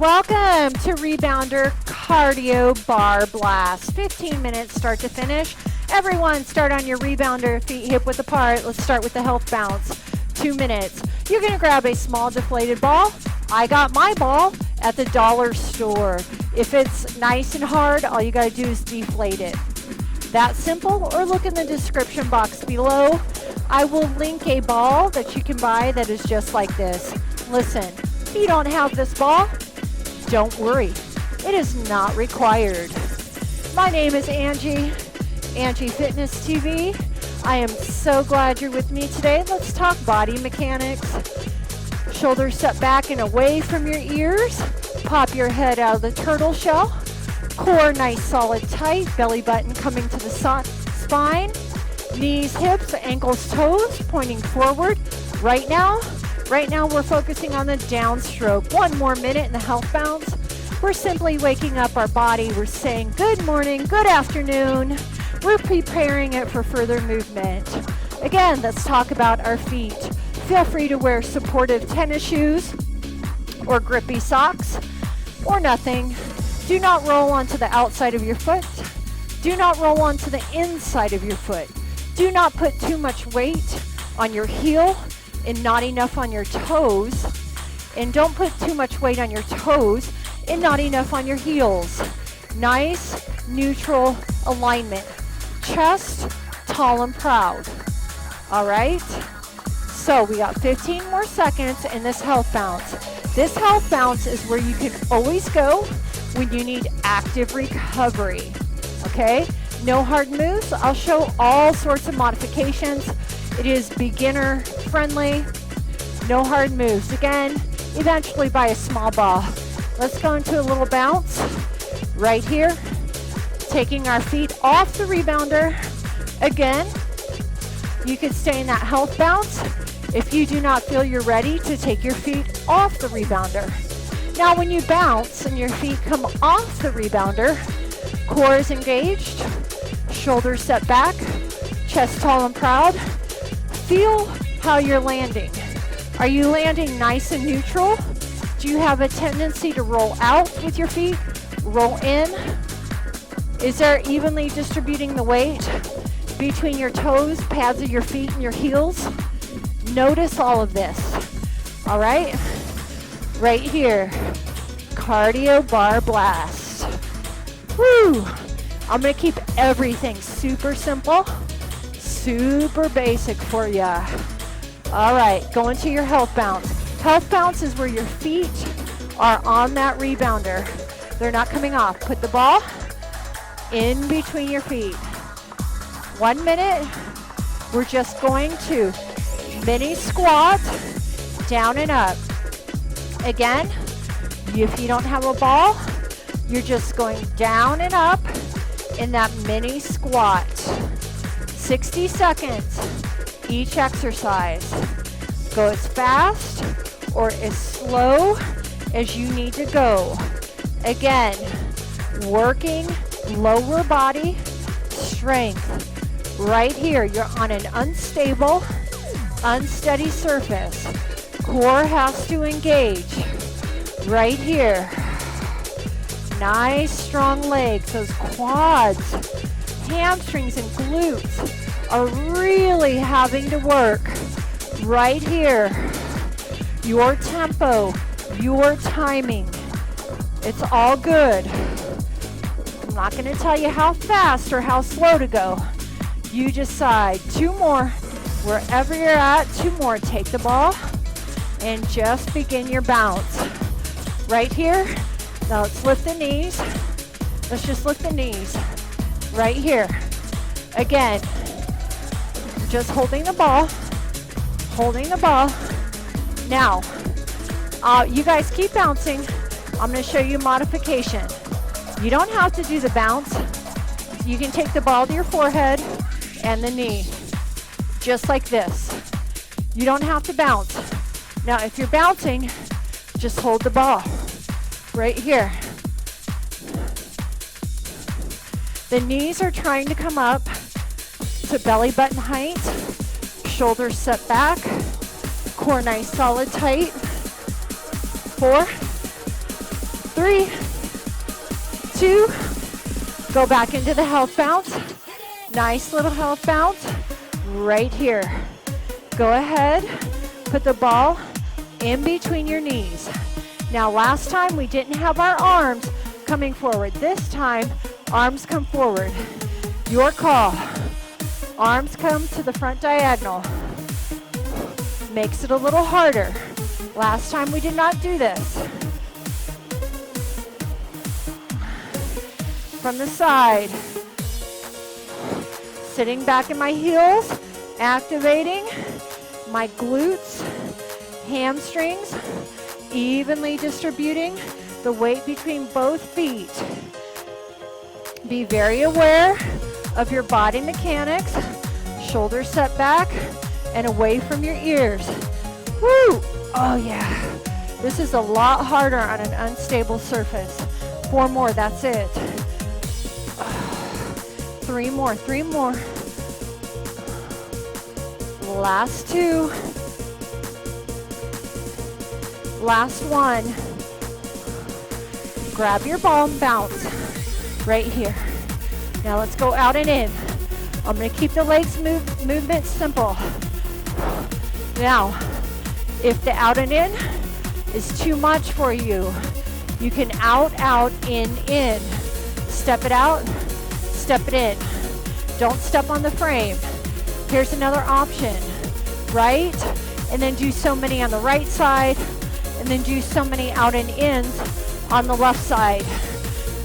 Welcome to Rebounder Cardio Bar Blast. 15 minutes start to finish. Everyone start on your rebounder, feet hip width apart. Let's start with the health bounce. 2 minutes. You're going to grab a small deflated ball. I got my ball at the dollar store. If it's nice and hard, all you got to do is deflate it. That simple, or look in the description box below. I will link a ball that you can buy that is just like this. Listen, if you don't have this ball, don't worry. It is not required. My name is Angie, AngieFitnessTV. I am so glad you're with me today. Let's talk body mechanics. Shoulders set back and away from your ears. Pop your head out of the turtle shell. Core nice, solid, tight. Belly button coming to the spine. Knees, hips, ankles, toes pointing forward. Right now we're focusing on the downstroke. 1 more minute in the health bounce. We're simply waking up our body. We're saying good morning, good afternoon. We're preparing it for further movement. Again, let's talk about our feet. Feel free to wear supportive tennis shoes or grippy socks or nothing. Do not roll onto the outside of your foot. Do not roll onto the inside of your foot. Do not put too much weight on your heel and not enough on your toes. And don't put too much weight on your toes and not enough on your heels. Nice, neutral alignment. Chest, tall and proud. All right? So we got 15 more seconds in this health bounce. This health bounce is where you can always go when you need active recovery. Okay? No hard moves. I'll show all sorts of modifications. It is beginner friendly. No hard moves. Again, eventually buy a small ball. Let's go into a little bounce right here. Taking our feet off the rebounder. Again, you could stay in that health bounce if you do not feel you're ready to take your feet off the rebounder. Now when you bounce and your feet come off the rebounder, core is engaged, shoulders set back, chest tall and proud. Feel how you're landing. Are you landing nice and neutral? Do you have a tendency to roll out with your feet? Roll in? Is there evenly distributing the weight between your toes, pads of your feet, and your heels? Notice all of this. All right? Right here. Cardio bar blast. Woo! I'm going to keep everything super simple, super basic for you. All right, go into your health bounce. Health bounce is where your feet are on that rebounder. They're not coming off. Put the ball in between your feet. 1 minute. We're just going to mini squat, down and up. Again, if you don't have a ball, you're just going down and up in that mini squat. 60 seconds each exercise. Go as fast or as slow as you need to go. Again, working lower body strength. Right here, you're on an unstable, unsteady surface. Core has to engage. Right here. Nice strong legs. Those quads, hamstrings, and glutes are really having to work. Right here. Your tempo, your timing. It's all good. I'm not going to tell you how fast or how slow to go. You decide. 2 more. Wherever you're at, 2 more. Take the ball and just begin your bounce. Right here. Now let's lift the knees. Let's just lift the knees. Right here. Again, just holding the ball. Holding the ball. Now, you guys keep bouncing. I'm going to show you modification. You don't have to do the bounce. You can take the ball to your forehead and the knee. Just like this. You don't have to bounce. Now, if you're bouncing, just hold the ball. Right here. The knees are trying to come up to belly button height. Shoulders set back. Core nice, solid, tight. 4, 3, 2, go back into the health bounce. Nice little health bounce right here. Go ahead, put the ball in between your knees. Now last time we didn't have our arms coming forward. This time, arms come forward. Your call. Arms come to the front diagonal. Makes it a little harder. Last time we did not do this. From the side. Sitting back in my heels, activating my glutes, hamstrings, evenly distributing the weight between both feet. Be very aware of your body mechanics, shoulders set back and away from your ears. Woo! Oh yeah. This is a lot harder on an unstable surface. 4 more, that's it. 3 more, 3 more. Last 2. Last 1. Grab your ball and bounce right here. Now let's go out and in. I'm going to keep the legs movement simple. Now, if the out and in is too much for you, you can out, in. Step it out, step it in. Don't step on the frame. Here's another option. Right, and then do so many on the right side, and then do so many out and ins on the left side.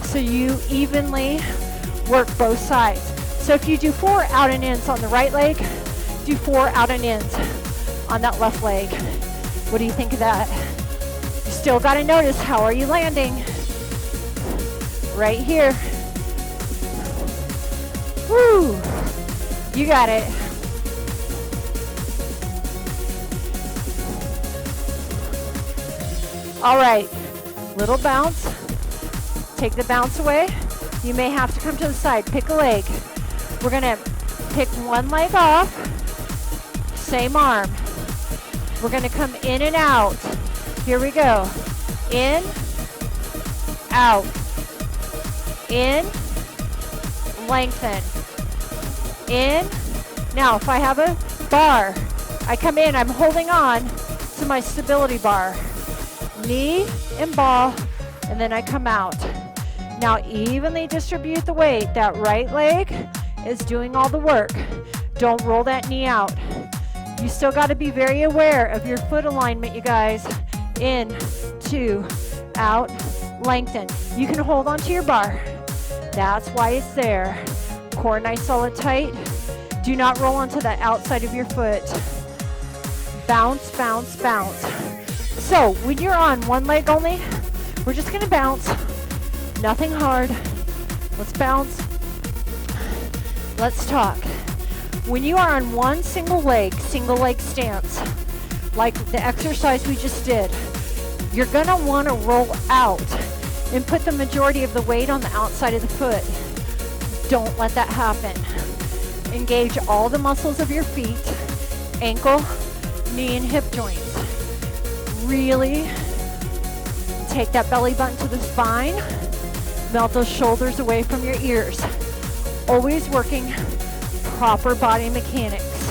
So you evenly work both sides. So if you do 4 out and ins on the right leg, do 4 out and ins on that left leg. What do you think of that? You still got to notice, how are you landing? Right here. Woo! You got it. All right, little bounce. Take the bounce away. You may have to come to the side, pick a leg. We're gonna pick one leg off, same arm. We're gonna come in and out. Here we go. In, out, in, lengthen, in. Now, if I have a bar, I come in, I'm holding on to my stability bar. Knee and ball, and then I come out. Now evenly distribute the weight. That right leg is doing all the work. Don't roll that knee out. You still got to be very aware of your foot alignment, you guys. In, 2, out, lengthen. You can hold onto your bar. That's why it's there. Core nice, solid, tight. Do not roll onto the outside of your foot. Bounce, bounce, bounce. So when you're on one leg only, we're just gonna bounce. Nothing hard. Let's bounce. Let's talk. When you are on one single leg stance, like the exercise we just did, you're gonna wanna roll out and put the majority of the weight on the outside of the foot. Don't let that happen. Engage all the muscles of your feet, ankle, knee, and hip joints. Really take that belly button to the spine. Melt those shoulders away from your ears. Always working proper body mechanics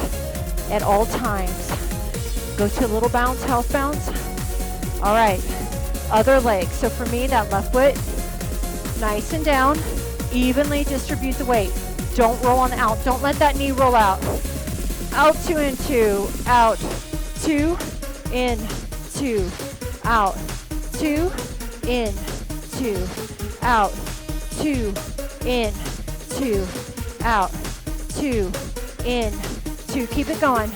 at all times. Go to a little bounce, health bounce. All right, other leg. So for me, that left foot, nice and down. Evenly distribute the weight. Don't roll on out. Don't let that knee roll out. Out, 2, and 2. Out, 2, in, 2, out, 2, in, 2, out, 2, in, 2, out, 2, in, 2. Keep it going.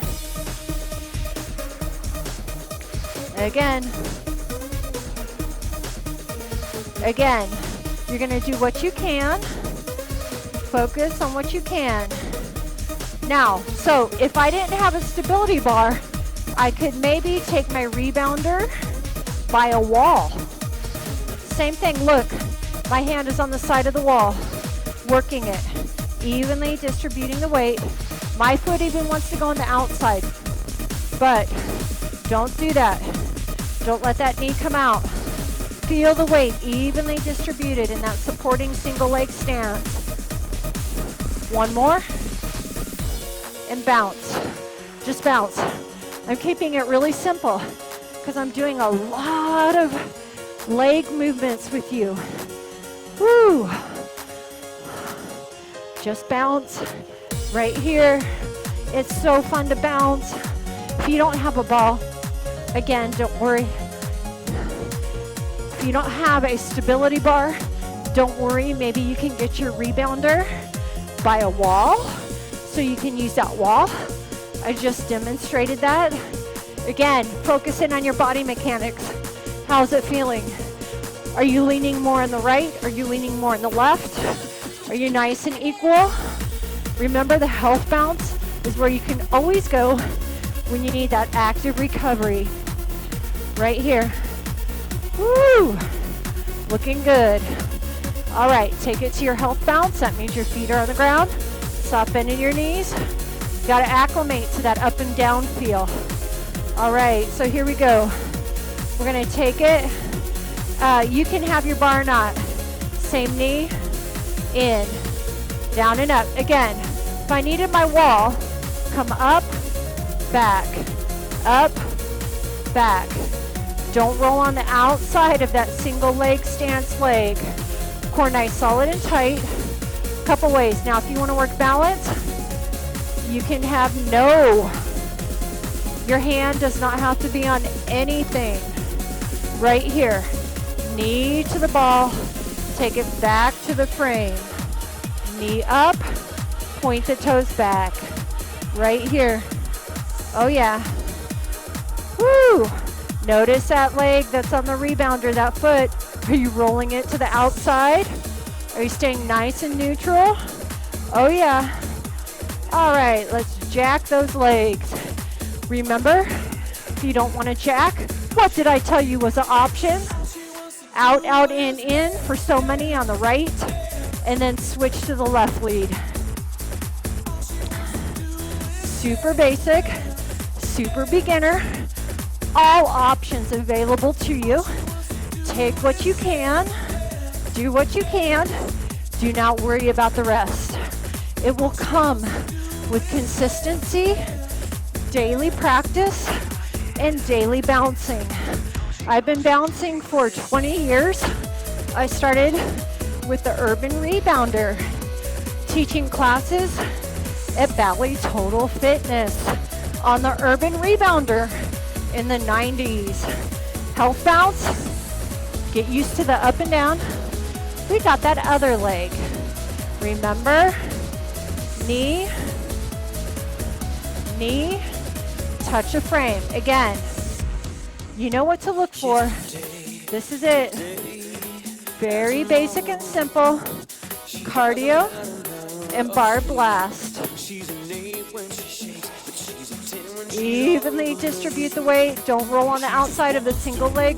Again. Again. You're going to do what you can. Focus on what you can. Now, so if I didn't have a stability bar, I could maybe take my rebounder by a wall. Same thing, look, my hand is on the side of the wall, working it, evenly distributing the weight. My foot even wants to go on the outside, but don't do that. Don't let that knee come out. Feel the weight evenly distributed in that supporting single leg stance. One more. And bounce. Just bounce. I'm keeping it really simple because I'm doing a lot of leg movements with you. Woo! Just bounce right here. It's so fun to bounce. If you don't have a ball, again, don't worry. If you don't have a stability bar, don't worry. Maybe you can get your rebounder by a wall so you can use that wall. I just demonstrated that. Again, focus in on your body mechanics. How's it feeling? Are you leaning more on the right? Are you leaning more on the left? Are you nice and equal? Remember, the health bounce is where you can always go when you need that active recovery. Right here. Woo! Looking good. All right, take it to your health bounce. That means your feet are on the ground. Stop bending your knees. Got to acclimate to that up and down feel. All right, so here we go. We're going to take it. You can have your bar or not. Same knee, in, down and up. Again, if I needed my wall, come up, back, back. Don't roll on the outside of that single leg stance leg. Core nice, solid and tight. Couple ways. Now, if you want to work balance, you can have your hand does not have to be on anything. Right here. Knee to the ball. Take it back to the frame. Knee up. Point the toes back. Right here. Oh, yeah. Woo! Notice that leg that's on the rebounder, that foot. Are you rolling it to the outside? Are you staying nice and neutral? Oh, yeah. All right, let's jack those legs. Remember, if you don't want to jack, what did I tell you was an option? Out, out, in for so many on the right, and then switch to the left lead. Super basic, super beginner. All options available to you. Take what you can, do what you can. Do not worry about the rest. It will come with consistency, daily practice, and daily bouncing. I've been bouncing for 20 years. I started with the Urban Rebounder, teaching classes at Bally Total Fitness on the Urban Rebounder in the 90s. Health bounce, get used to the up and down. We got that other leg. Remember, knee, touch a frame. Again, you know what to look for. This is it. Very basic and simple. Cardio and bar blast. Evenly distribute the weight. Don't roll on the outside of the single leg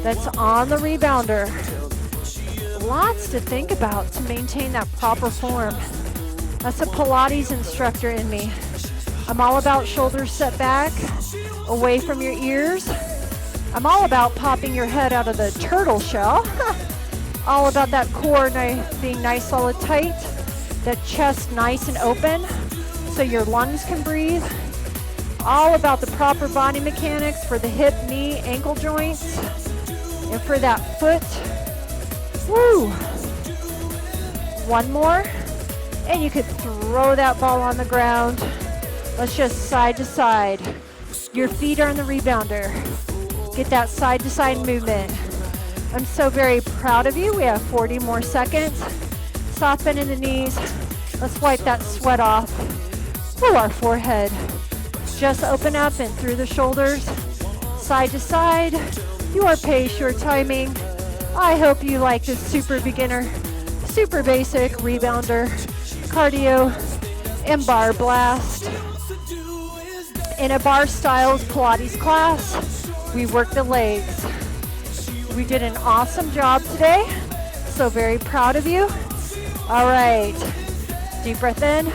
that's on the rebounder. Lots to think about to maintain that proper form. That's a Pilates instructor in me. I'm all about shoulders set back, away from your ears. I'm all about popping your head out of the turtle shell. All about that core being nice, solid, tight. That chest nice and open so your lungs can breathe. All about the proper body mechanics for the hip, knee, ankle joints. And for that foot. Woo! One more. And you could throw that ball on the ground. Let's just side to side. Your feet are on the rebounder. Get that side to side movement. I'm so very proud of you. We have 40 more seconds. Soft bend in the knees. Let's wipe that sweat off. Pull our forehead. Just open up and through the shoulders. Side to side. Your pace, your timing. I hope you like this super beginner, super basic rebounder, cardio, and bar blast. In a bar styles Pilates class, we work the legs. We did an awesome job today, so very proud of you. All right, deep breath in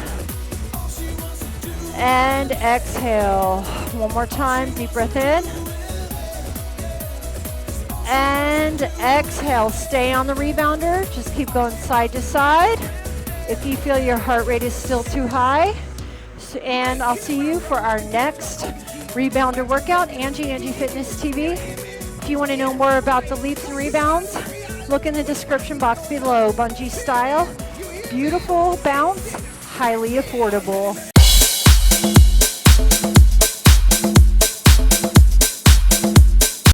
and exhale. One more time, deep breath in And exhale, stay on the rebounder. Just keep going side to side. If you feel your heart rate is still too high. And I'll see you for our next rebounder workout, AngieFitnessTV. If you want to know more about the leaps and rebounds, look in the description box below. Bungee style, beautiful bounce, highly affordable.